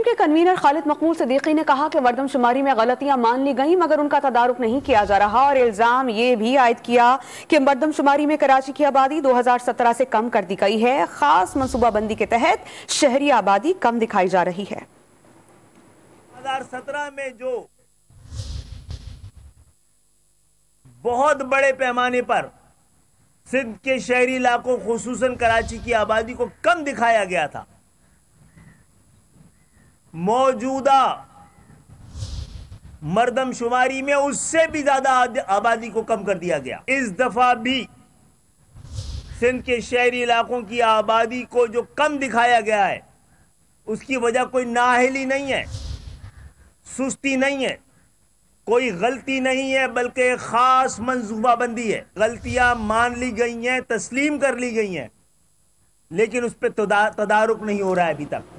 کے کنوینر خالد مقبول صدیقی نے کہا کہ مردم شماری میں غلطیاں مان لی گئیں مگر ان کا تدارک نہیں کیا جا رہا، اور الزام یہ بھی عائد کیا کہ مردم شماری میں کراچی کی آبادی 2017 سے کم کر دی گئی ہے۔ خاص منصوبہ بندی کے تحت شہری آبادی کم دکھائی جا رہی ہے۔ 2017 میں جو بہت بڑے پیمانے پر سندھ کے شہری علاقوں خصوصاً کراچی کی آبادی کو کم دکھایا گیا تھا، موجودہ مردم شماری میں اس سے بھی زیادہ آبادی کو کم کر دیا گیا۔ اس دفعہ بھی سندھ کے شہری علاقوں کی آبادی کو جو کم دکھایا گیا ہے اس کی وجہ کوئی نااہلی نہیں ہے، سستی نہیں ہے، کوئی غلطی نہیں ہے، بلکہ ایک خاص منصوبہ بندی ہے۔ غلطیاں مان لی گئی ہیں، تسلیم کر لی گئی ہیں، لیکن اس پہ تدارک نہیں ہو رہا ہے ابھی تک۔